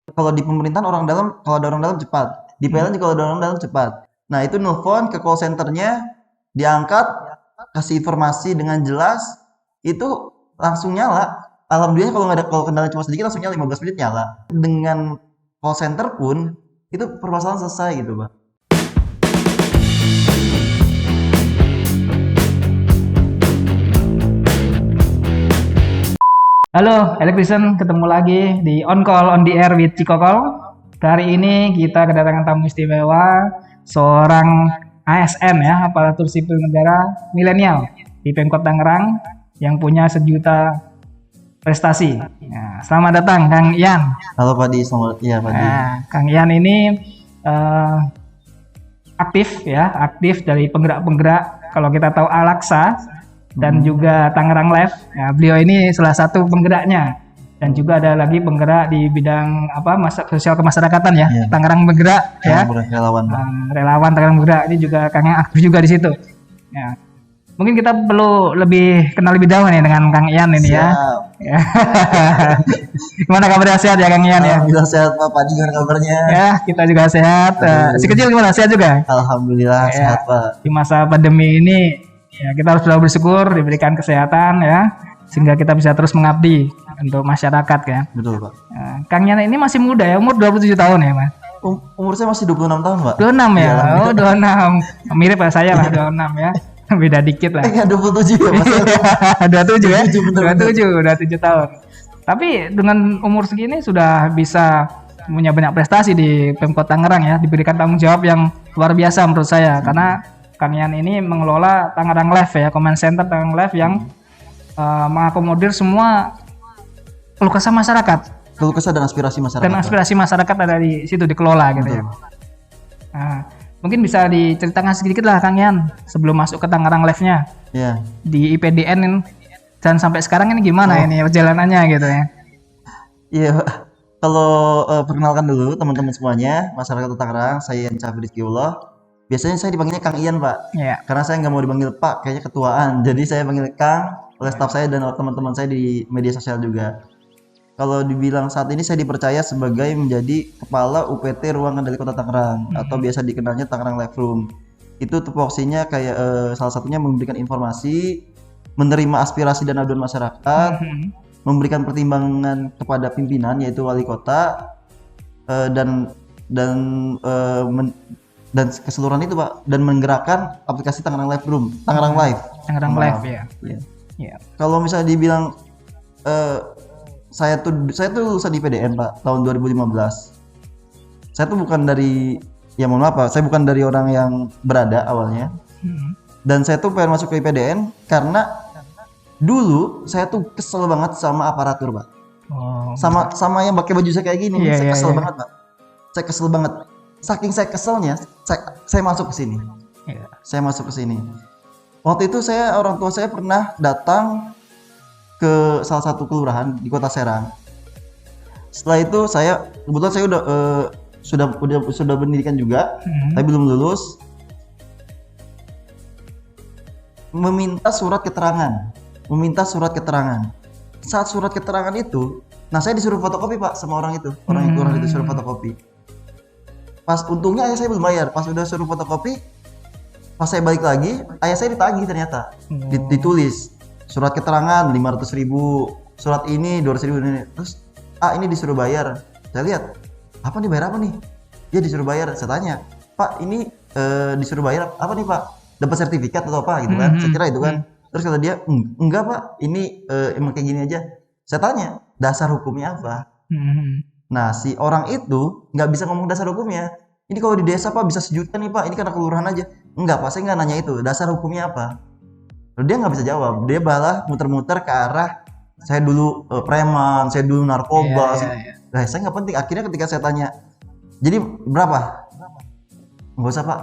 Kalau di pemerintahan orang dalam, kalau ada orang dalam cepat. Di PLN juga kalau ada orang dalam cepat. Nah itu nelfon ke call centernya, diangkat, kasih informasi dengan jelas, itu langsung nyala. Alhamdulillah kalau nggak ada, kalau kendala cuma sedikit langsung nyala 15 menit nyala. Dengan call center pun itu permasalahan selesai gitu, Pak. Halo, Electrician, ketemu lagi di On Call on the Air with Cikokol. Hari ini kita kedatangan tamu istimewa, seorang ASN ya, aparatur sipil negara milenial di Pemkot Tangerang yang punya sejuta prestasi. Nah, selamat datang Kang Ian. Halo Pak Di, selamat ya Pak Di. Nah, Kang Ian ini aktif dari penggerak-penggerak. Kalau kita tahu Alaksa dan juga Tangerang Live. Ya, beliau ini salah satu penggeraknya, dan juga ada lagi penggerak di bidang sosial kemasyarakatan ya. Tangerang Bergerak ya. Relawan. Relawan Tangerang Bergerak ini juga Kang yang aktif juga di situ. Ya. Mungkin kita perlu kenal lebih jauh nih dengan Kang Ian ini. Siap. Ya. Gimana kabarnya, sehat ya Kang Ian ya? Alhamdulillah sehat Pak. Pak Di, gimana kabarnya? Ya, kita juga sehat. Si kecil gimana, sehat juga? Alhamdulillah sehat Pak. Di masa pandemi ini ya, kita harus selalu bersyukur diberikan kesehatan ya, sehingga kita bisa terus mengabdi untuk masyarakat ya. Betul Pak. Nah, Kang Yana ini masih muda ya, umur 27 tahun ya Mas? Umur saya masih 26 tahun Pak. 26 ya? Oh 26, mirip ya saya lah 26 ya, beda dikit lah. 27 ya Mas. 27 ya? 27 tahun. Tapi dengan umur segini sudah bisa punya banyak prestasi di Pemkot Tangerang ya, diberikan tanggung jawab yang luar biasa menurut saya, karena Kang Ian ini mengelola Tangerang Live ya, Command Center Tangerang Live yang mengakomodir semua keluh kesah masyarakat. Keluh kesah dan aspirasi masyarakat. Dan aspirasi masyarakat ada di situ, dikelola gitu. Betul. Ya. Nah, mungkin bisa diceritakan sedikit lah Kang Ian sebelum masuk ke Tangerang Live-nya. Iya. Di IPDN dan sampai sekarang ini gimana ini perjalanannya gitu ya. Iya, kalau perkenalkan dulu teman-teman semuanya, masyarakat Tangerang, saya Ian Cafridiullah. Biasanya saya dipanggilnya Kang Ian Pak, karena saya nggak mau dipanggil Pak, kayaknya ketuaan. Jadi saya panggil Kang oleh staf saya dan teman-teman saya di media sosial juga. Kalau dibilang saat ini saya dipercaya sebagai menjadi Kepala UPT Ruang Kendali Kota Tangerang, atau biasa dikenalnya Tangerang Live Room. Itu tupoksinya kayak salah satunya memberikan informasi, menerima aspirasi dan aduan masyarakat, memberikan pertimbangan kepada pimpinan yaitu wali kota, dan keseluruhan itu Pak, dan menggerakkan aplikasi Tangerang Live Room, Tangerang Live. Tangerang Live ya. Ya. Kalau misalnya dibilang saya tuh lulusan IPDN Pak tahun 2015. Saya tuh bukan dari, ya mohon maaf Pak, saya bukan dari orang yang berada awalnya. Dan saya tuh pengen masuk ke IPDN karena dulu saya tuh kesel banget sama aparatur Pak. Sama yang pakai baju saya kayak gini, saya kesel banget Pak. Saya kesel banget. Saking saya keselnya, saya masuk ke sini. Saya masuk ke sini. Waktu itu orang tua saya pernah datang ke salah satu kelurahan di Kota Serang. Setelah itu kebetulan saya sudah pendidikan juga, tapi belum lulus. Meminta surat keterangan. Saat surat keterangan itu, saya disuruh fotokopi Pak sama orang itu, orang itu suruh fotokopi. Pas untungnya ayah saya belum bayar, pas udah suruh fotokopi, pas saya balik lagi, ayah saya ditagih ternyata. Ditulis surat keterangan 500.000, surat ini 200.000 ini. Terus ini disuruh bayar. Saya lihat, apa nih, bayar apa nih? Dia disuruh bayar. Saya tanya, Pak ini disuruh bayar apa nih Pak? Dapat sertifikat atau apa gitu kan? Saya kira itu kan. Terus kata dia, enggak Pak, ini emang kayak gini aja. Saya tanya, dasar hukumnya apa? Nah, si orang itu nggak bisa ngomong dasar hukumnya. Ini kalau di desa Pak bisa sejuta nih Pak, ini karena kelurahan aja. Enggak Pak, saya nggak nanya itu, dasar hukumnya apa. Lalu dia nggak bisa jawab, dia malah muter-muter ke arah saya dulu preman, saya dulu narkoba. Nah, saya nggak penting. Akhirnya ketika saya tanya, jadi berapa? Nggak usah Pak,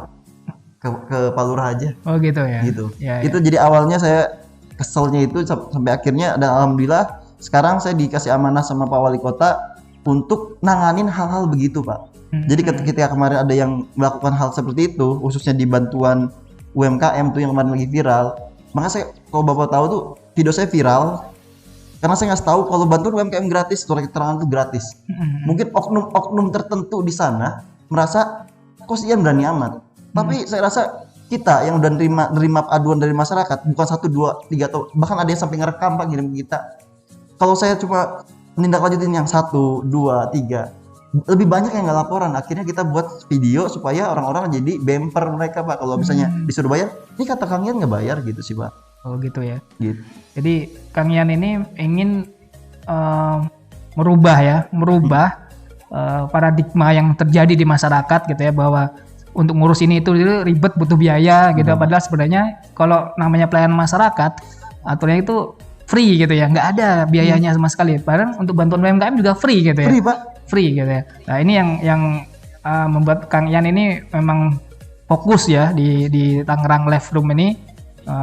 ke Pak Lurah aja. Oh gitu ya. Gitu. Itu jadi awalnya saya keselnya itu sampai akhirnya, dan alhamdulillah sekarang saya dikasih amanah sama Pak Wali Kota untuk nanganin hal-hal begitu Pak. Jadi ketika kemarin ada yang melakukan hal seperti itu, khususnya di bantuan UMKM tuh yang kemarin lagi viral, maka saya, kalau Bapak tahu tuh video saya viral, Karena saya nggak tahu kalau bantuan UMKM gratis, surat keterangan itu gratis. Mungkin oknum-oknum tertentu di sana merasa kok Ian berani amat. Tapi saya rasa kita yang udah nerima aduan dari masyarakat bukan 1, 2, 3 atau bahkan ada yang sampai ngerekam Pak ngirim ke kita. Kalau saya cuma menindaklanjutin yang 1, 2, 3, lebih banyak yang nggak laporan. Akhirnya kita buat video supaya orang-orang jadi bumper mereka Pak. Kalau misalnya disuruh bayar, ini kata Kang Ian nggak bayar gitu sih Pak. Oh gitu ya. Gitu. Jadi Kang Ian ini ingin merubah paradigma yang terjadi di masyarakat gitu ya, bahwa untuk ngurus ini itu ribet, butuh biaya gitu. Padahal sebenarnya kalau namanya pelayanan masyarakat aturannya itu free gitu ya, nggak ada biayanya sama sekali. Padahal untuk bantuan UMKM juga free gitu ya. Free Pak. Free gitu ya. Nah ini yang membuat Kang Ian ini memang fokus ya di Tangerang Live Room ini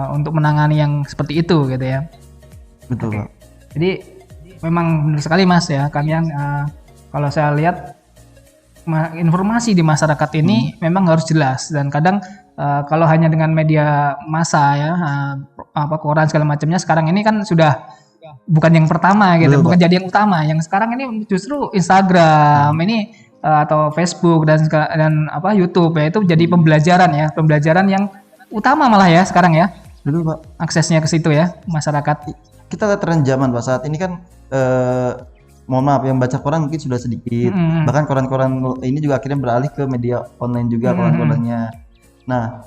untuk menangani yang seperti itu gitu ya. Betul Pak. Jadi memang benar sekali Mas ya, Kang Ian. Kalau saya lihat informasi di masyarakat ini memang harus jelas, dan kadang kalau hanya dengan media massa ya, koran segala macamnya sekarang ini kan sudah bukan yang pertama gitu, bukan jadi yang utama. Yang sekarang ini justru Instagram ini atau Facebook dan YouTube ya, itu jadi pembelajaran yang utama malah ya sekarang ya. Betul Pak. Aksesnya ke situ ya masyarakat. Kita lihat tren zaman Pak saat ini kan mohon maaf yang baca koran mungkin sudah sedikit. Bahkan koran-koran ini juga akhirnya beralih ke media online juga koran-korannya. Nah,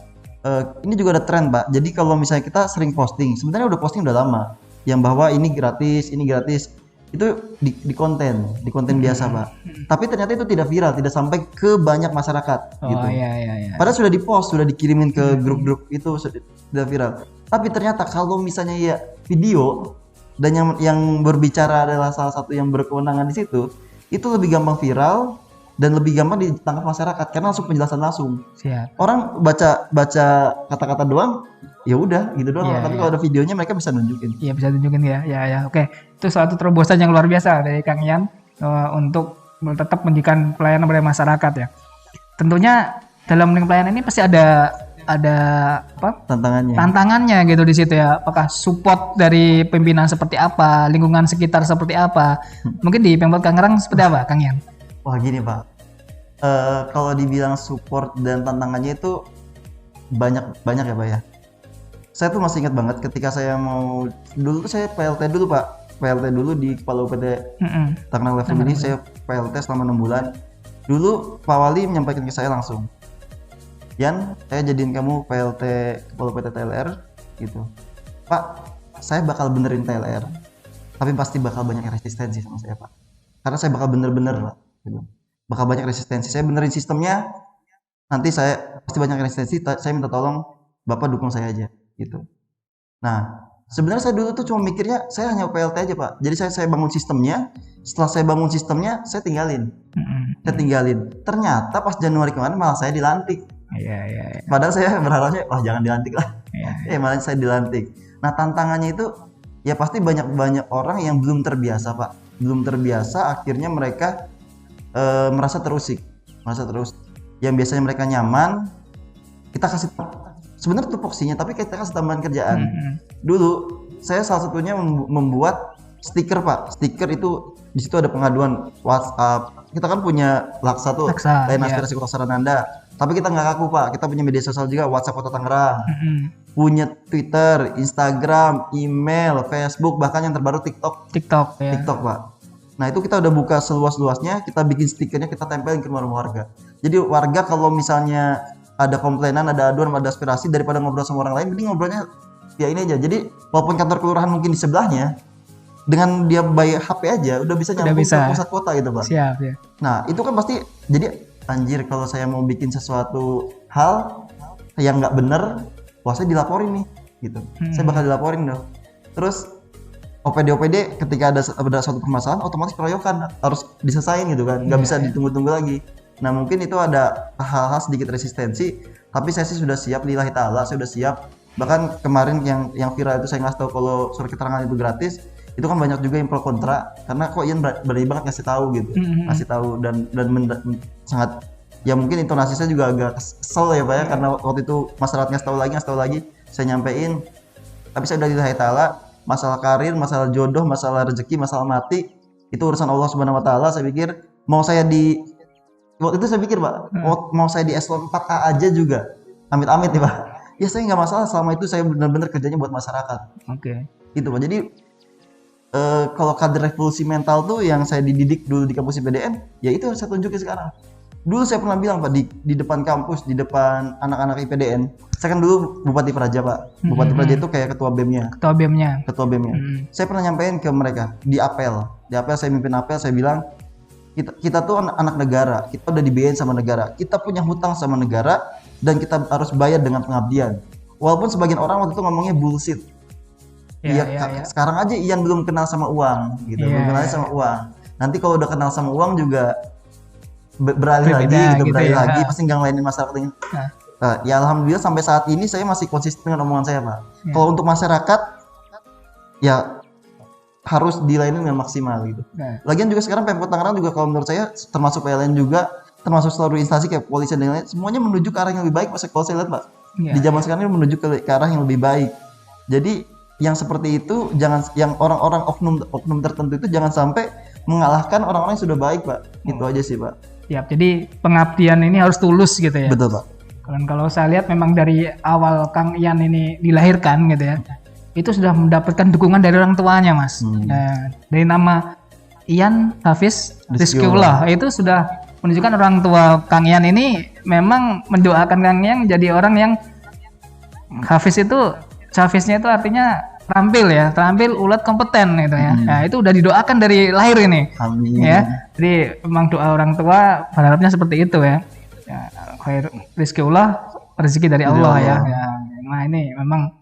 ini juga ada tren Pak. Jadi kalau misalnya kita sering posting, sebenarnya udah posting udah lama yang bahwa ini gratis, itu di konten biasa Pak. Tapi ternyata itu tidak viral, tidak sampai ke banyak masyarakat gitu. Iya. Padahal sudah dipost, sudah dikirimin ke grup-grup itu sudah viral. Tapi ternyata kalau misalnya ya video dan yang berbicara adalah salah satu yang berkewenangan di situ, itu lebih gampang viral dan lebih gampang ditangkap masyarakat karena langsung penjelasan langsung. Siap. Orang baca kata-kata doang, ya udah gitu doang. Tapi kalau ada videonya mereka bisa nunjukin. Iya bisa tunjukin ya. Oke, itu suatu terobosan yang luar biasa dari Kang Ian untuk tetap memberikan pelayanan pada masyarakat ya. Tentunya dalam pelayanan ini pasti ada tantangannya gitu di situ ya. Apakah support dari pimpinan seperti apa, lingkungan sekitar seperti apa? Mungkin di Pemkot Tangerang seperti apa, Kang Ian? Wah gini Pak, kalau dibilang support dan tantangannya itu banyak ya Pak ya. Saya tuh masih ingat banget ketika saya dulu tuh saya PLT dulu Pak, PLT dulu di Kepala UPT Tangerang Live Room ini. Saya PLT selama 6 bulan. Dulu Pak Wali menyampaikan ke saya langsung, Yan, saya jadiin kamu PLT Kepala UPT TLR gitu. Pak, saya bakal benerin TLR, tapi pasti bakal banyak resistensi sama saya Pak. Karena saya bakal bener-bener Pak. Gitu. Bakal banyak resistensi. Saya benerin sistemnya, nanti saya pasti banyak resistensi. Saya minta tolong Bapak dukung saya aja, gitu. Nah, sebenarnya saya dulu tuh cuma mikirnya saya hanya PLT aja Pak. Jadi saya bangun sistemnya. Setelah saya bangun sistemnya, saya tinggalin. Ternyata pas Januari kemarin malah saya dilantik. Iya. Padahal saya berharapnya, wah jangan dilantik lah. Malah saya dilantik. Nah tantangannya itu ya pasti banyak orang yang belum terbiasa Pak. Belum terbiasa, akhirnya mereka merasa terusik. Yang biasanya mereka nyaman, kita kasih sebenarnya tupoksinya, tapi kita kasih tambahan kerjaan. Dulu saya salah satunya membuat stiker Pak. Stiker itu di situ ada pengaduan WhatsApp. Kita kan punya Laksa tuh, layanan aspirasi Kota Sarananda. Tapi kita nggak kaku Pak. Kita punya media sosial juga, WhatsApp Kota Tangerang. Punya Twitter, Instagram, email, Facebook, bahkan yang terbaru TikTok ya. TikTok Pak. Nah itu kita udah buka seluas-luasnya, kita bikin stikernya, kita tempelin ke rumah warga. Jadi warga kalau misalnya ada komplainan, ada aduan, ada aspirasi, daripada ngobrol sama orang lain, mending ngobrolnya ya ini aja. Jadi walaupun kantor kelurahan mungkin di sebelahnya, dengan dia bayar HP aja udah bisa nyambung ke pusat kota gitu Pak. Siap ya. Nah itu kan pasti jadi anjir, kalau saya mau bikin sesuatu hal yang nggak bener, wah saya dilaporin nih gitu. Saya bakal dilaporin dong. Terus OPD ketika ada suatu permasalahan otomatis keroyokan harus diselesain gitu kan, nggak bisa ditunggu-tunggu lagi. Nah mungkin itu ada hal-hal sedikit resistensi, tapi saya sih sudah siap, lillahi ta'ala saya sudah siap. Bahkan kemarin yang viral itu saya ngasih tahu kalau surat keterangan itu gratis, itu kan banyak juga yang pro kontra, karena kok Ian berani banget ngasih tahu gitu, ngasih tahu dan sangat ya mungkin intonasi saya juga agak kesel ya Pak ya, karena waktu itu masyarakat ngasih tahu lagi, saya nyampein, tapi saya udah lillahi ta'ala. masalah karir, masalah jodoh, masalah rezeki, masalah mati, itu urusan Allah Subhanahu Wa Taala. Saya pikir mau saya di waktu itu saya pikir Pak, mau saya di eselon 4A aja juga, amit-amit nih Pak. Ya saya nggak masalah selama itu saya benar-benar kerjanya buat masyarakat. Oke. Gitu Pak. Jadi kalau kader revolusi mental tuh yang saya dididik dulu di kampus IPDN, ya itu yang saya tunjukin sekarang. Dulu saya pernah bilang Pak di depan kampus, di depan anak-anak IPDN. Saya kan dulu Bupati Praja Pak. Bupati Praja itu kayak ketua BEM-nya. Ketua BEM-nya. Saya pernah nyampein ke mereka di apel. Di apel saya mimpin apel, saya bilang kita tuh anak negara, kita udah dibiayain sama negara, kita punya hutang sama negara dan kita harus bayar dengan pengabdian. Walaupun sebagian orang waktu itu ngomongnya bullshit. Sekarang aja Ian belum kenal sama uang gitu, belum kenal sama uang. Nanti kalau udah kenal sama uang juga beralih lagi, pasti nggak ngelainin masyarakat ini. Ya alhamdulillah sampai saat ini saya masih konsisten dengan omongan saya Pak. Kalau untuk masyarakat ya harus dilayani dengan maksimal gitu. Lagian juga sekarang Pemkot Tangerang juga kalau menurut saya termasuk PLN juga, termasuk seluruh instansi kayak polisi dan lain-lain, semuanya menuju ke arah yang lebih baik Pak. Kalau saya lihat Pak, di zaman sekarang ini menuju ke arah yang lebih baik. Jadi yang seperti itu jangan, yang orang-orang oknum tertentu itu jangan sampai mengalahkan orang-orang yang sudah baik Pak. Itu aja sih Pak. Jadi pengabdian ini harus tulus gitu ya. Betul Pak. Kalau saya lihat memang dari awal Kang Ian ini dilahirkan gitu ya, itu sudah mendapatkan dukungan dari orang tuanya Mas. Nah, dari nama Ian Hafiz Rizkyullah itu sudah menunjukkan orang tua Kang Ian ini memang mendoakan Kang Ian jadi orang yang Hafiz itu, Hafiznya itu artinya terampil, ulet, kompeten gitu ya. Nah, itu udah didoakan dari lahir ini. Amin. Ya. Jadi memang doa orang tua berharapnya seperti itu ya. Khair rizkiullah, rezeki dari Allah ya. Nah, ini memang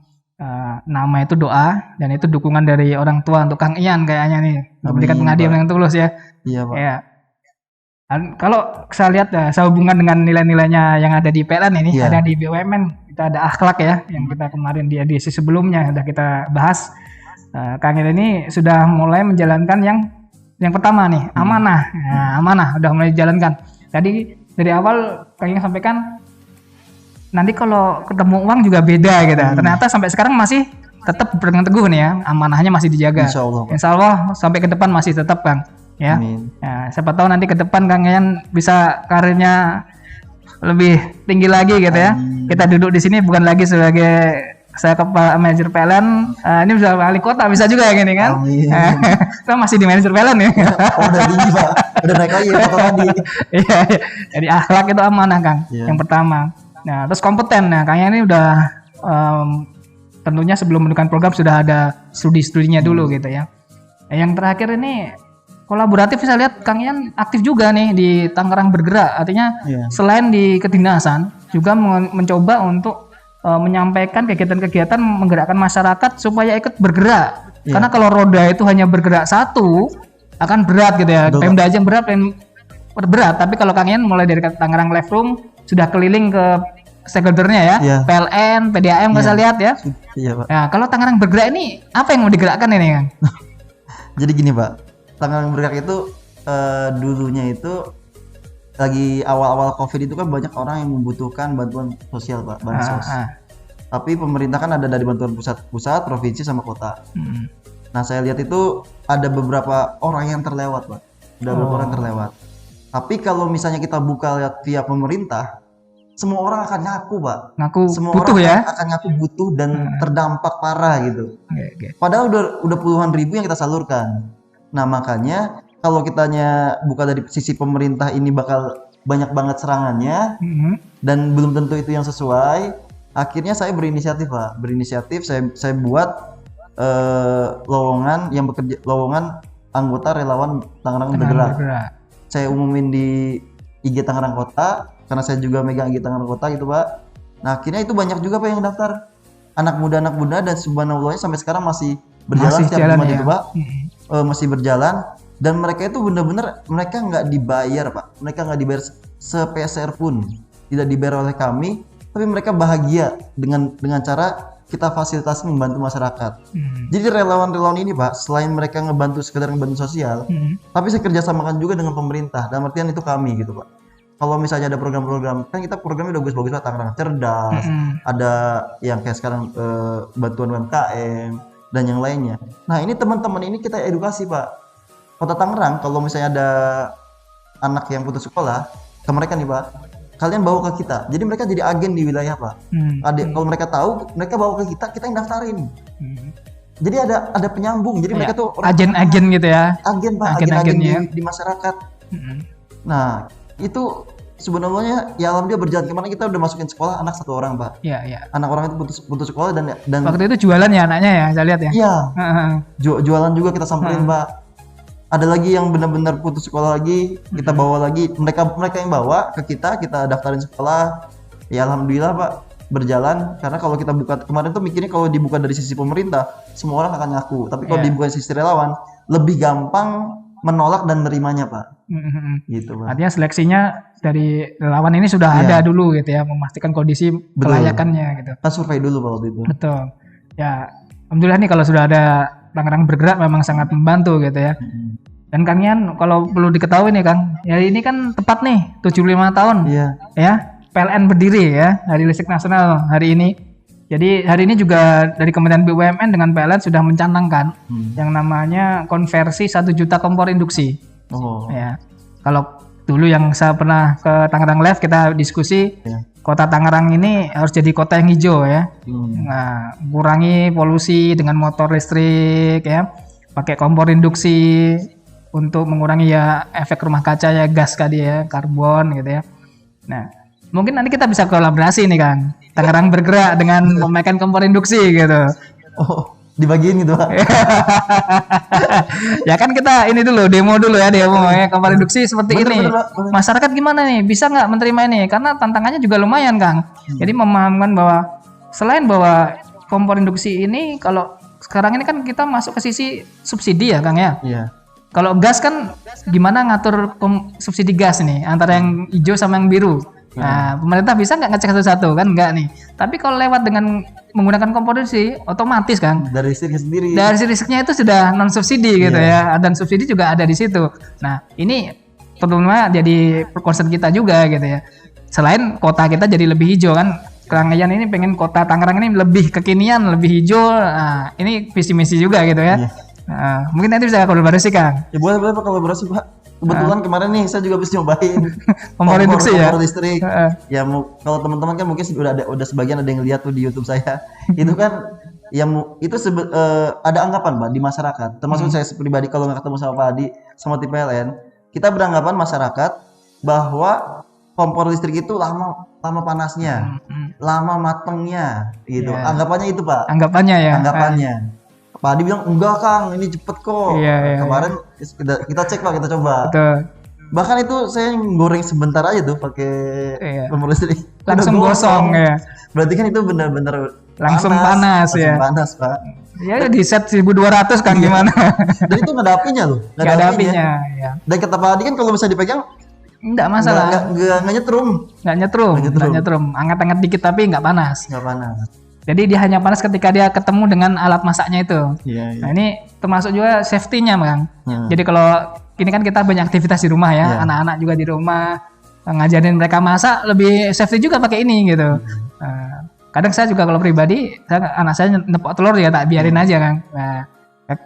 nama itu doa dan itu dukungan dari orang tua untuk Kang Ian kayaknya nih. Memberikan pengabdian yang tulus ya. Iya, Pak. Ya. Dan kalau saya lihat saya hubungan dengan nilai-nilainya yang ada di PLN ini, ada di BUMN, kita ada akhlak ya, yang kita kemarin di edisi sebelumnya sudah kita bahas. Kang Ian ini sudah mulai menjalankan yang pertama nih, amanah. Nah, amanah udah mulai dijalankan. Tadi dari awal Kang Ian sampaikan nanti kalau ketemu uang juga beda gitu. Ternyata sampai sekarang masih tetap berpegang teguh nih ya, amanahnya masih dijaga. Insya Allah sampai ke depan masih tetap Kang. Ya. Nah, siapa tahu nanti ke depan Kang Ian bisa karirnya lebih tinggi lagi gitu ya. Kita duduk di sini bukan lagi sebagai saya kepala manajer PLN, ini bisa wali kota bisa juga ya gini kan. Kita masih di manajer PLN ya. Udah tinggi Pak, udah naik lagi ya Pak tadi. Iya, jadi akhlak itu amanah Kang, yang pertama. Nah terus kompeten, nah Kang Ian ini udah tentunya sebelum menentukan program sudah ada studi-studinya dulu gitu ya. Yang terakhir ini kolaboratif, saya lihat Kang Ian aktif juga nih di Tangerang Bergerak, artinya selain di kedinasan juga mencoba untuk menyampaikan kegiatan-kegiatan menggerakkan masyarakat supaya ikut bergerak. Karena kalau roda itu hanya bergerak satu akan berat gitu ya. Pemda aja berat, tapi kalau Kang Ian mulai dari Tangerang Live Room sudah keliling ke stakeholder-nya ya, PLN, PDAM saya lihat ya. Iya Pak. Nah, kalau Tangerang Bergerak ini apa yang mau digerakkan ini Kang? Jadi gini Pak. Tangerang Bergerak itu dulunya itu lagi awal-awal COVID itu kan banyak orang yang membutuhkan bantuan sosial Pak, bansos. Tapi pemerintah kan ada dari bantuan pusat, provinsi sama kota. Nah saya lihat itu ada beberapa orang yang terlewat Pak, ada beberapa orang terlewat. Tapi kalau misalnya kita buka lihat via pemerintah, semua orang akan ngaku Pak. Semua butuh orang akan ngaku butuh dan terdampak parah gitu. Padahal udah puluhan ribu yang kita salurkan. Nah makanya kalau kitanya buka dari sisi pemerintah ini bakal banyak banget serangannya dan belum tentu itu yang sesuai. Akhirnya saya berinisiatif Pak, saya buat lowongan anggota relawan Tangerang Bergerak. Saya umumin di IG Tangerang Kota karena saya juga megang IG Tangerang Kota gitu Pak. Nah akhirnya itu banyak juga Pak yang daftar, anak muda dan subhanallah sampai sekarang masih berjalan setiap Jumat itu Pak. Masih berjalan dan mereka itu benar-benar mereka nggak dibayar Pak, mereka nggak dibayar sepeser pun, tidak dibayar oleh kami, tapi mereka bahagia dengan cara kita fasilitasi membantu masyarakat. Jadi relawan-relawan ini Pak, selain mereka sekedar ngebantu sosial, tapi saya kerjasamakan juga dengan pemerintah, dalam artian itu kami gitu Pak. Kalau misalnya ada program-program, kan kita programnya udah bagus-bagus Pak, Tangerang Cerdas, ada yang kayak sekarang bantuan UMKM. dan yang lainnya. Nah ini teman-teman ini kita edukasi Pak. Kota Tangerang kalau misalnya ada anak yang putus sekolah ke mereka nih Pak, kalian bawa ke kita. Jadi mereka jadi agen di wilayah Pak. Kalau mereka tahu, mereka bawa ke kita, kita yang daftarin. Jadi ada penyambung. Jadi mereka tuh agen-agen gitu ya. Agen Pak, agen-agen di masyarakat. Nah itu sebenarnya ya alhamdulillah berjalan. Kemarin kita udah masukin sekolah anak 1 orang Pak. Iya. Anak orang itu putus sekolah dan waktu itu jualan ya anaknya ya, saya lihat ya. Iya. Jualan juga kita samperin Pak. Ada lagi yang benar-benar putus sekolah lagi, kita bawa lagi. Mereka yang bawa ke kita daftarin sekolah. Ya alhamdulillah Pak berjalan. Karena kalau kita buka kemarin tuh mikirnya kalau dibuka dari sisi pemerintah semua orang akan ngaku. Tapi kalau dibuka dari sisi relawan lebih gampang menolak dan menerimanya Pak. Gitu Pak. Artinya seleksinya dari relawan ini sudah ada dulu gitu ya, memastikan kondisi kelayakannya gitu. Kita survei dulu Pak waktu itu. Betul. Ya, alhamdulillah nih kalau sudah ada Tangerang Bergerak memang sangat membantu gitu ya. Dan Kang Yan kalau perlu diketahui nih Kang, ya ini kan tepat nih 75 tahun. Iya. Ya, PLN berdiri ya, Hari Listrik Nasional hari ini. Jadi hari ini juga dari Kementerian BUMN dengan PLN sudah mencanangkan yang namanya konversi 1 juta kompor induksi. Ya. Kalau dulu yang saya pernah ke Tangerang Live kita diskusi, kota Tangerang ini harus jadi kota yang hijau ya. Nah, kurangi polusi dengan motor listrik ya, pakai kompor induksi untuk mengurangi ya efek rumah kaca ya, gas tadi ya, karbon gitu ya. Nah, mungkin nanti kita bisa kolaborasi nih Kang, Tangerang Bergerak dengan pemakaian kompor induksi gitu. Oh, dibagiin gitu Pak. Ya kan kita ini dulu demo ya kompor induksi seperti ini. Bener. Masyarakat gimana nih, bisa nggak menerima ini? Karena tantangannya juga lumayan Kang. Jadi memahamkan bahwa selain bahwa kompor induksi ini kalau sekarang ini kan kita masuk ke sisi subsidi ya Kang ya. Iya. Kalau gas kan gimana ngatur subsidi gas nih antara yang hijau sama yang biru. Nah, pemerintah bisa nggak ngecek satu-satu kan enggak nih. Tapi kalau lewat dengan menggunakan kompor induksi otomatis kan dari listriknya sendiri. Dari listriknya itu sudah non subsidi gitu ya. Dan subsidi juga ada di situ. Nah, ini tentunya jadi concern kita juga gitu ya. Selain kota kita jadi lebih hijau kan. Kang Yan ini pengen kota Tangerang ini lebih kekinian, lebih hijau. Nah, ini visi misi juga gitu ya. Nah, mungkin nanti bisa kolaborasi Kang. Ya boleh Pak kolaborasi Pak. Kebetulan kemarin nih saya juga bisa nyobain kompor induksi ya. Kompor listrik. Ya kalau teman-teman kan mungkin udah sebagian ada yang lihat tuh di YouTube saya. Itu kan itu ada anggapan Pak di masyarakat. Termasuk saya pribadi kalau nggak ketemu sama Pak Adi sama tim PLN, kita beranggapan masyarakat bahwa kompor listrik itu lama panasnya, lama matengnya gitu. Anggapannya itu Pak. Anggapannya ya. Anggapannya. Pak Adi bilang enggak Kang, ini cepet kok. Kemarin kita cek Pak, kita coba. Betul. Bahkan itu saya goreng sebentar aja tuh pakai kompor listrik. Langsung gosong ya. Berarti kan itu benar-benar langsung panas ya. Panas Pak. Ya di set 1200 Kang gimana? Dan itu nggak ada apinya loh. Nggak ada apinya. Ya. Dan kata Pak Adi kan kalau bisa dipegang enggak masalah. Enggak nyetrum. Enggak nyetrum. Anget-anget dikit tapi enggak panas. Enggak panas. Jadi dia hanya panas ketika dia ketemu dengan alat masaknya itu. Nah ini termasuk juga safety-nya Bang. Jadi kalau ini kan kita banyak aktivitas di rumah ya, anak-anak juga di rumah, ngajarin mereka masak lebih safety juga pakai ini gitu. Kadang saya juga kalau pribadi, anak saya nepok telur ya tak biarin aja Kang. Nah,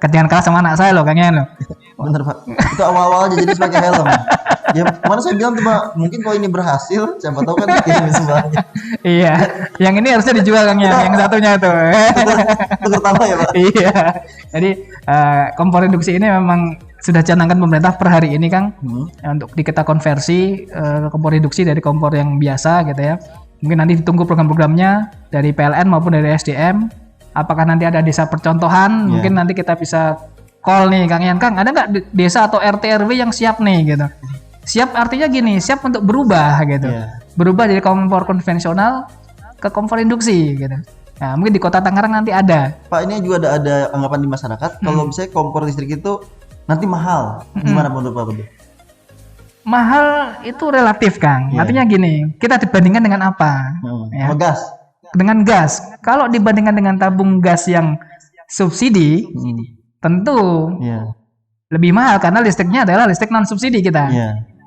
jangan kalah sama anak saya loh Kang Yan loh. Bener Pak, itu awal-awal aja jadi pakai helm. Ya mana saya bilang tuh Pak, mungkin kalau ini berhasil, siapa tahu kan dikirimin semuanya. Iya, yang ini harusnya dijual Kang Yan, yang satunya tuh. Itu pertama ya Pak. Iya, jadi kompor induksi ini memang sudah canangkan pemerintah per hari ini Kang, untuk kita konversi kompor induksi dari kompor yang biasa gitu ya. Mungkin nanti ditunggu program-programnya dari PLN maupun dari SDM. Apakah nanti ada desa percontohan? Mungkin nanti kita bisa call nih Kang Yan, Kang ada nggak desa atau RT RW yang siap nih gitu? Siap artinya gini, siap untuk berubah gitu, berubah dari kompor konvensional ke kompor induksi gitu. Nah mungkin di kota Tangerang nanti ada. Pak ini juga ada anggapan di masyarakat kalau misalnya kompor listrik itu nanti mahal, gimana menurut Pak? Mahal itu relatif Kang, artinya gini, kita dibandingkan dengan apa? Sama gas. Dengan gas, kalau dibandingkan dengan tabung gas yang subsidi, tentu lebih mahal karena listriknya adalah listrik non subsidi kita.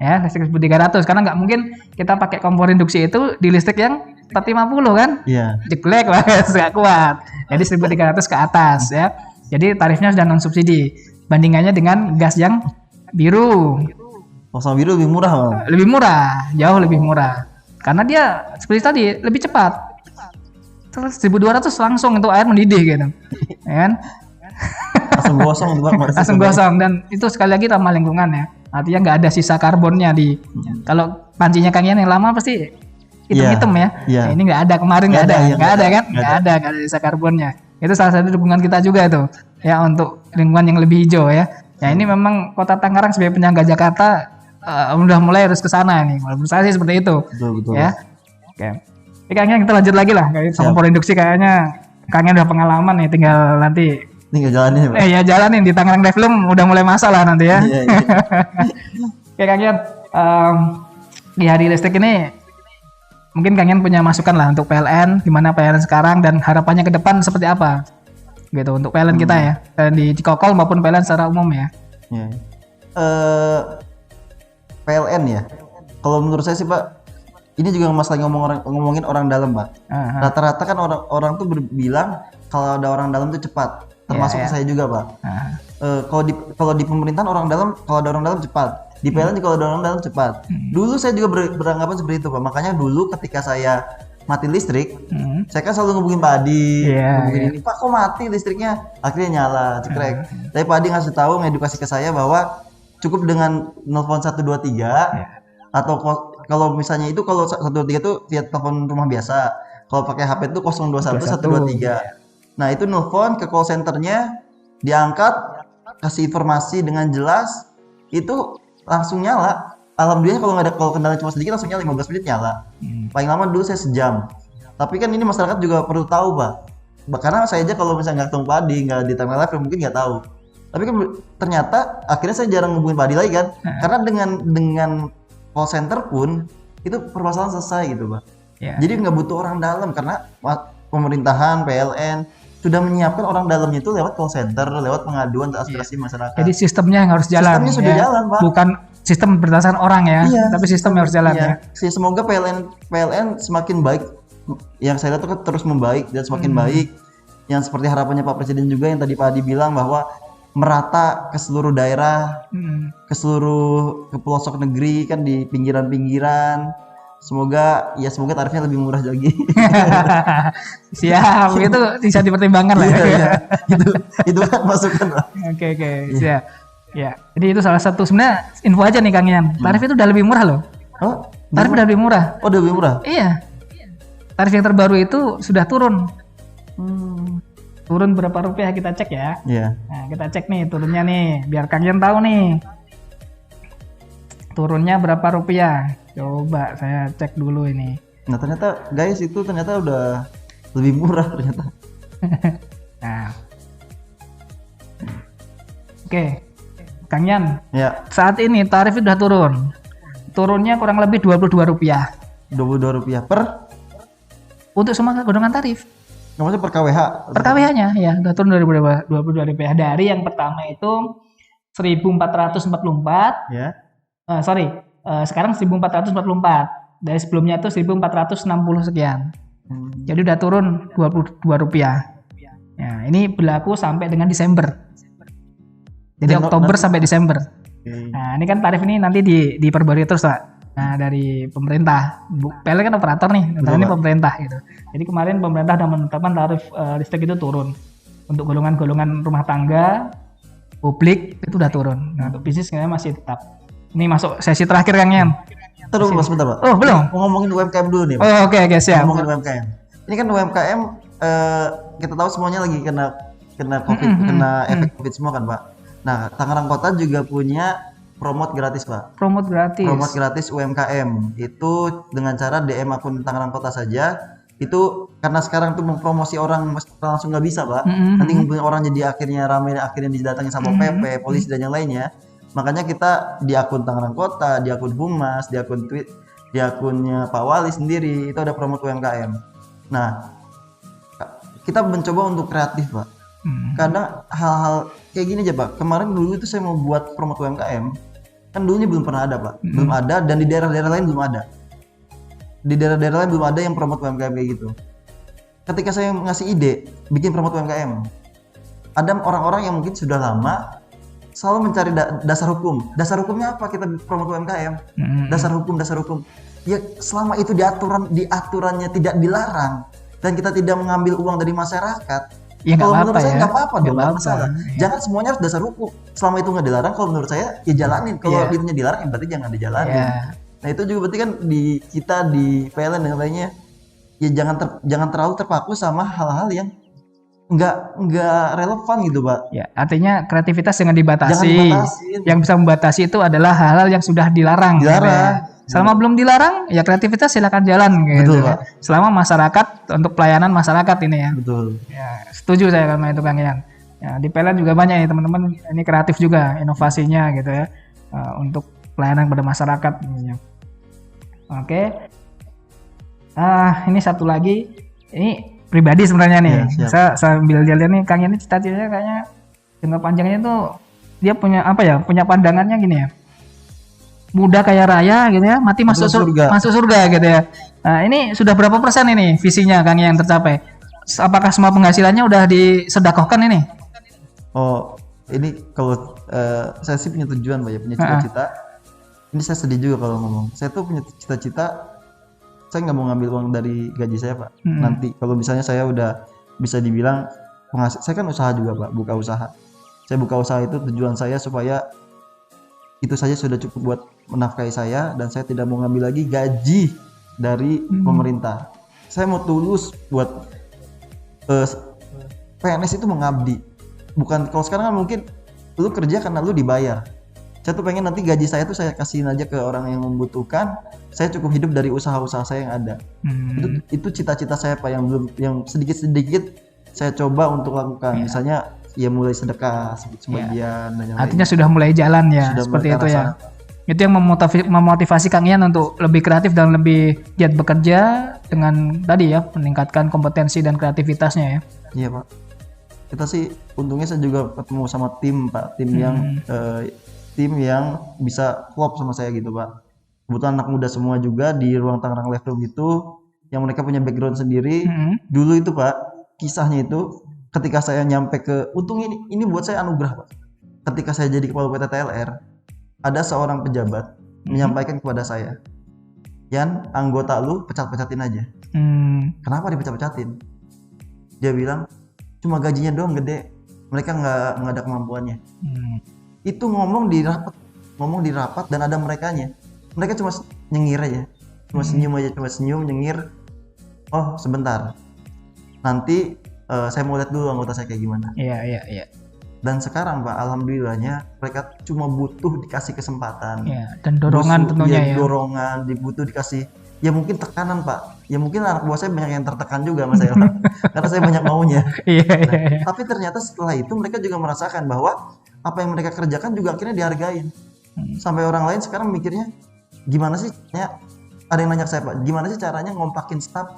Ya, listrik 1300 karena nggak mungkin kita pakai kompor induksi itu di listrik yang 450 kan? Jelek lah, nggak kuat. Jadi 1300 ke atas ya. Jadi tarifnya sudah non subsidi. Bandingannya dengan gas yang biru. Oh, sama biru lebih murah Bang. Lebih murah, jauh lebih murah. Karena dia seperti tadi lebih cepat. Terus 1.200 langsung itu air mendidih gitu. Ya kan? Langsung gosong tuh Bang. Langsung gosong, dan itu sekali lagi ramah lingkungan ya. Artinya nggak ada sisa karbonnya di. Kalau pancinya Kang Ian yang lama pasti hitam-hitam ya. Iya. Nah, ini nggak ada, kemarin nggak ada, iya, nggak ada kan? Nggak ada sisa karbonnya. Itu salah satu dukungan kita juga tuh ya untuk lingkungan yang lebih hijau ya. Ya ini memang Kota Tangerang sebagai penyangga Jakarta udah mulai harus ke sana nih. Menurut saya sih seperti itu. Betul. Ya. Oke. Oke, Kang Ian, kita lanjut lagi lah. Sama produksi kayaknya Kang Ian udah pengalaman nih, tinggal nanti Tinggal jalanin Pak. ya jalanin di Tangerang Devlum udah mulai masalah nanti ya. Iya. Oke, Kang Ian, di hari listrik ini mungkin Kang Ian punya masukan lah untuk PLN, gimana PLN sekarang dan harapannya ke depan seperti apa gitu untuk PLN kita ya, PLN di Cikokol maupun PLN secara umum ya. Iya. PLN ya. Kalau menurut saya sih Pak, ini juga masalah ngomongin orang dalam Pak. Rata-rata kan orang tuh bilang kalau ada orang dalam tuh cepat, termasuk saya juga Pak. Kalau di pemerintahan orang dalam, kalau ada orang dalam cepat. Di PLN juga kalau ada orang dalam cepat. Dulu saya juga beranggapan seperti itu Pak. Makanya dulu ketika saya mati listrik, saya kan selalu ngubungin Pak Adi, ngubungin ini, Pak kok mati listriknya? Akhirnya nyala, cekrek. Tapi Pak Adi ngasih tahu, ngedukasi ke saya bahwa cukup dengan nelfon 123 atau kalau misalnya itu kalau 123 itu via telepon rumah biasa. Kalau pakai HP itu 021 123. Nah, itu nelfon ke call centernya, diangkat, kasih informasi dengan jelas, itu langsung nyala. Alhamdulillah kalau kendala cuma sedikit langsung nyala, 15 menit nyala. Paling lama dulu saya sejam. Tapi kan ini masyarakat juga perlu tahu Pak. Karena saya aja kalau misalnya nggak ketemu Pak Adi, nggak di Tangerang Live mungkin nggak tahu. Tapi kan ternyata akhirnya saya jarang ngubungin Pak Adi lagi kan. Karena dengan call center pun itu permasalahan selesai gitu Pak. Jadi nggak butuh orang dalam karena pemerintahan PLN sudah menyiapkan orang dalamnya itu lewat call center, lewat pengaduan aspirasi masyarakat. Jadi sistemnya yang harus jalan. Sistemnya sudah jalan Pak. Bukan sistem berdasarkan orang ya, tapi sistem yang harus jalan ya. Semoga PLN semakin baik. Yang saya lihat itu terus membaik dan semakin baik. Yang seperti harapannya Pak Presiden juga yang tadi Pak Adi bilang bahwa merata ke seluruh daerah, ke pelosok negeri kan di pinggiran-pinggiran. Semoga tarifnya lebih murah lagi. Siap, itu bisa dipertimbangkan lah ya. Itu kan masukan lah. Oke, siap. Ya, jadi itu salah satu sebenarnya info aja nih Kang Ian. Tarif itu udah lebih murah loh. Oh, tarif udah lebih murah. Oh, udah lebih murah. Iya. Tarif yang terbaru itu sudah turun. Turun berapa rupiah kita cek ya. Iya. Nah, kita cek nih turunnya nih, biar Kang Ian tahu nih. Turunnya berapa rupiah? Coba saya cek dulu ini. Nah, ternyata guys itu ternyata udah lebih murah ternyata. Nah. Oke. Kang Ian. Ya. Saat ini tarif sudah turun. Turunnya kurang lebih Rp22. Rp22 per? Untuk semua golongan tarif. Maksudnya per KWH? Per KWH-nya ya, udah turun dari Rp22. Dari yang pertama itu 1.444. Ya. Sekarang 1.444. Dari sebelumnya itu 1.460 sekian. Jadi udah turun Rp22. Ya, ini berlaku sampai dengan Desember. Jadi Oktober sampai Desember. Nah, ini kan tarif ini nanti diperbarui terus Pak. Nah, dari pemerintah. PLN kan operator nih, ini pemerintah gitu. Jadi kemarin pemerintah sudah menetapkan tarif listrik itu turun. Untuk golongan-golongan rumah tangga, publik itu udah turun. Nah, untuk bisnis kayaknya masih tetap. Ini masuk sesi terakhir Kang Ian. Terus sebentar Pak. Oh, belum. Mau ngomongin UMKM dulu nih Pak. Oh, oke, siap. Ngomongin UMKM. Ini kan UMKM kita tahu semuanya lagi kena Covid, kena efek Covid semua kan Pak. Nah, Tangerang Kota juga punya promote gratis Pak. Promote gratis UMKM. Itu dengan cara DM akun Tangerang Kota saja. Itu karena sekarang tuh mempromosi orang langsung nggak bisa Pak. Nanti ngumpulin orang jadi akhirnya ramai, akhirnya didatangi sama PP, polisi dan yang lainnya. Makanya kita di akun Tangerang Kota, di akun Humas, di akun tweet, di akunnya Pak Wali sendiri itu ada promote UMKM. Nah, kita mencoba untuk kreatif Pak. Kadang hal-hal kayak gini aja Pak. Kemarin dulu itu saya mau buat promote UMKM, kan dulunya belum pernah ada Pak. Belum ada, dan di daerah-daerah lain belum ada. Di daerah-daerah lain belum ada yang promote UMKM kayak gitu. Ketika saya ngasih ide bikin promote UMKM, ada orang-orang yang mungkin sudah lama selalu mencari dasar hukum. Dasar hukumnya apa? Kita promosi UMKM. Dasar hukum. Ya selama itu di aturannya tidak dilarang dan kita tidak mengambil uang dari masyarakat. Ya nggak Kalau apa-apa menurut saya ya. nggak apa-apa dong, Nggak nggak apa-apa. masalah. Iya. Jangan semuanya harus dasar hukum. Selama itu nggak dilarang, kalau menurut saya ya jalanin. Kalau Iya. itunya dilarang, ya berarti jangan dijalanin. Iya. Nah itu juga berarti kan kita di PLN dan lainnya, ya jangan terlalu terpaku sama hal-hal yang nggak relevan gitu, Pak. Ya, artinya kreativitas jangan dibatasi. Jangan dibatasin. Yang bisa membatasi itu adalah hal-hal yang sudah dilarang. gitu Dilarang. ya. Selama belum dilarang, ya kreativitas silakan jalan. Gitu. Betul, Pak. Selama masyarakat untuk pelayanan masyarakat ini ya. Betul. Ya, setuju saya sama itu Kang Ian. Ya, di PLN juga banyak ya teman-teman. Ini kreatif juga inovasinya gitu ya untuk pelayanan pada masyarakat. Oke. Ini satu lagi. Ini pribadi sebenarnya nih. Ya, siap. Saya sambil jalan nih, Kang Ian ini cita-citanya kayaknya jangka panjangnya tuh dia punya apa ya? Punya pandangannya gini ya. Muda kaya raya gitu ya, mati masuk masuk surga gitu ya. Nah, ini sudah berapa persen ini visinya Kang yang tercapai? Apakah semua penghasilannya udah disedekahkan ini? Oh, ini kalau saya sih punya tujuan, Pak, ya, punya cita-cita. Ini saya sedih juga kalau ngomong. Saya tuh punya cita-cita, saya nggak mau ngambil uang dari gaji saya, Pak. Nanti kalau misalnya saya udah bisa dibilang saya kan usaha juga, Pak, buka usaha. Saya buka usaha itu tujuan saya supaya itu saja sudah cukup buat menafkahi saya dan saya tidak mau ngambil lagi gaji dari pemerintah. Saya mau tulus buat PNS itu mengabdi. Bukan kalau sekarang kan mungkin lu kerja karena lu dibayar. Saya tuh pengen nanti gaji saya tuh saya kasihin aja ke orang yang membutuhkan. Saya cukup hidup dari usaha-usaha saya yang ada. Itu cita-cita saya, Pak, yang sedikit-sedikit saya coba untuk lakukan. Misalnya ya mulai sedekah sebagian dan yang artinya sudah mulai jalan ya, Sudah seperti mulai itu ke ya. arah Itu yang memotivasi Kang Ian untuk lebih kreatif dan lebih giat bekerja dengan tadi ya, meningkatkan kompetensi dan kreativitasnya ya. Iya, Pak. Kita sih untungnya saya juga ketemu sama tim, Pak, tim yang bisa klop sama saya gitu, Pak. Kebetulan anak muda semua juga di ruang Tangerang Live Room itu yang mereka punya background sendiri. Dulu itu, Pak, kisahnya itu ketika saya nyampe ke ini buat saya anugerah, Pak. Ketika saya jadi kepala PT TLR, ada seorang pejabat menyampaikan kepada saya, "Yan, anggota lu pecat-pecatin aja." Kenapa dipecat-pecatin? Dia bilang, "Cuma gajinya doang gede. Mereka nggak ada kemampuannya." Itu ngomong di rapat dan ada merekanya. Mereka cuma nyengir aja. Cuma senyum nyengir. "Oh, sebentar. Nanti saya mau lihat dulu anggota saya kayak gimana." Iya. Dan sekarang, Pak, alhamdulillahnya mereka cuma butuh dikasih kesempatan. Iya, dan dorongan tentunya ya. Dorongan, butuh dikasih ya mungkin tekanan, Pak. Ya mungkin anak buah saya banyak yang tertekan juga sama saya, Pak. Karena saya banyak maunya. Iya. Tapi ternyata setelah itu mereka juga merasakan bahwa apa yang mereka kerjakan juga akhirnya dihargain. Sampai orang lain sekarang mikirnya, gimana sih? Ya, ada yang nanya ke saya, Pak, gimana sih caranya ngompakin staff?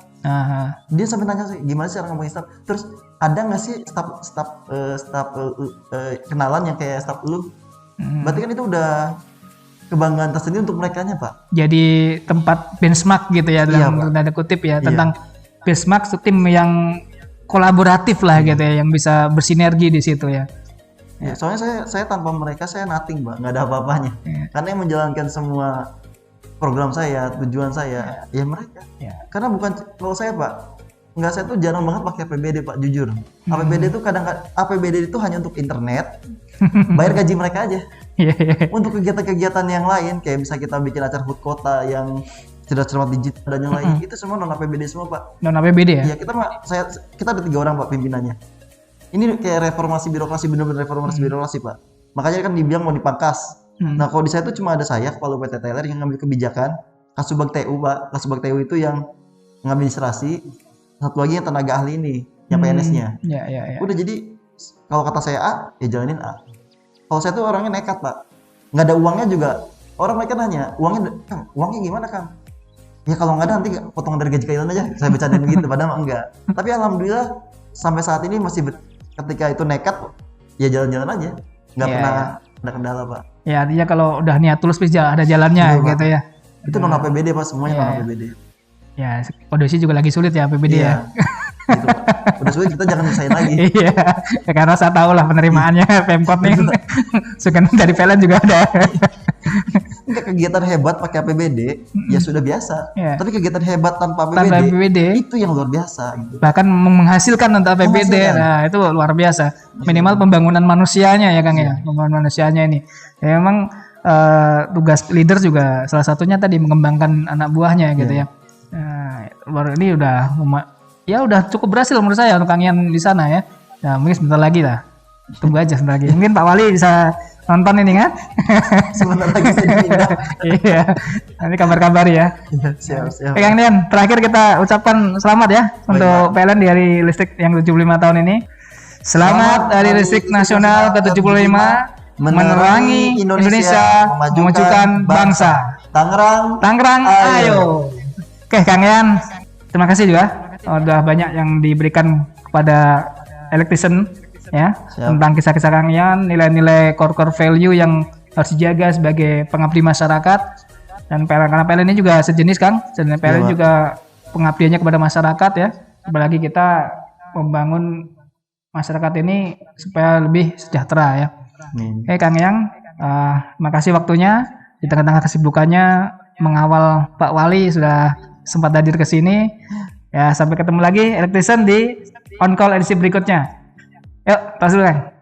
Dia sampai nanya sih, gimana sih cara ngompakin staff? Terus ada nggak sih staff kenalan yang kayak staff lu? Berarti kan itu udah kebanggaan tersendiri untuk merekanya, Pak. Jadi tempat benchmark gitu ya, dalam tanda kutip ya, tentang benchmark tim yang kolaboratif lah gitu ya, yang bisa bersinergi di situ ya. Ya, soalnya saya tanpa mereka saya nothing, Pak, nggak ada apa-apanya. Karena yang menjalankan semua program saya, tujuan saya, ya mereka. Karena bukan kalau saya, Pak, saya tuh jarang banget pakai APBD, Pak, jujur. APBD itu APBD itu hanya untuk internet, bayar gaji mereka aja. Untuk kegiatan-kegiatan yang lain, kayak bisa kita bikin acara food kota yang cerdas-cermat digital dan yang lain, itu semua non APBD semua, Pak. Non APBD ya? Iya, kita ada 3 orang, Pak, pimpinannya. Ini kayak reformasi birokrasi, bener-bener reformasi birokrasi, Pak. Makanya kan dibilang mau dipangkas. Nah, kalau di saya tuh cuma ada saya, kepala PT TLR, yang ngambil kebijakan. Kasubag TU, Pak. Kasubag TU itu yang ngadministrasi. Satu lagi yang tenaga ahli ini, yang PNS-nya. Iya. Udah, jadi kalau kata saya A, ya jalanin A. Kalau saya tuh orangnya nekat, Pak. Nggak ada uangnya juga. Orang mereka nanya, uangnya gimana, Kang? Ya kalau nggak ada nanti potong dari gaji kalian aja. Saya bercandain gitu, padahal enggak. Tapi alhamdulillah sampai saat ini masih ketika itu nekat, ya jalan-jalan aja. Nggak pernah ada kendala, Pak. Ya, artinya kalau udah niat tulus bisa ada jalannya gitu ya. Itu non APBD, Pak, semuanya non APBD. Ya, kondisi juga lagi sulit ya APBD ya. gitu Pak. Udah sulit kita jangan misahin lagi. Iya, ya, karena saya tahu lah penerimaannya Pemkot nih. Sukan dari PLN juga ada. Enggak, kegiatan hebat pakai APBD ya sudah biasa. Iya. Tapi kegiatan hebat tanpa APBD, Tanpa APBD. itu yang luar biasa gitu. Bahkan menghasilkan untuk APBD, Menghasilkan. nah itu luar biasa. Minimal pembangunan manusianya ya Kang ya, pembangunan manusianya ini. Ya memang tugas leader juga salah satunya tadi mengembangkan anak buahnya gitu ya. Nah, ini udah cukup berhasil menurut saya untuk Kang Ian di sana ya. Nah, mungkin sebentar lagi lah. Tunggu aja sebentar lagi. Mungkin Pak Wali bisa nonton ini kan? Sebentar lagi saya dipindah. Iya. Nanti kabar-kabar ya. Siap. Oke, Kang Dian, terakhir kita ucapkan selamat ya untuk PLN di Hari Listrik yang 75 tahun ini. Selamat Hari Listrik Nasional ke-75, menerangi Indonesia, memajukan bangsa. Tangerang, Ayo. Oke, Kang Ian, terima kasih juga. Udah banyak yang diberikan kepada electrician ya, Siap. tentang kisah-kisah Kang Ian, nilai-nilai core value yang harus dijaga sebagai pengabdi masyarakat. Dan PLN, karena PLN ini juga sejenis Kang, dan PLN Pak. juga pengabdiannya kepada masyarakat ya. Apalagi kita membangun masyarakat ini supaya lebih sejahtera ya. Amin. Oke Kang Yang, makasih waktunya di tengah-tengah kesibukannya mengawal Pak Wali sudah sempat hadir ke sini. Ya, sampai ketemu lagi electrician di On Call edisi berikutnya. Yuk, tos dulu Kang.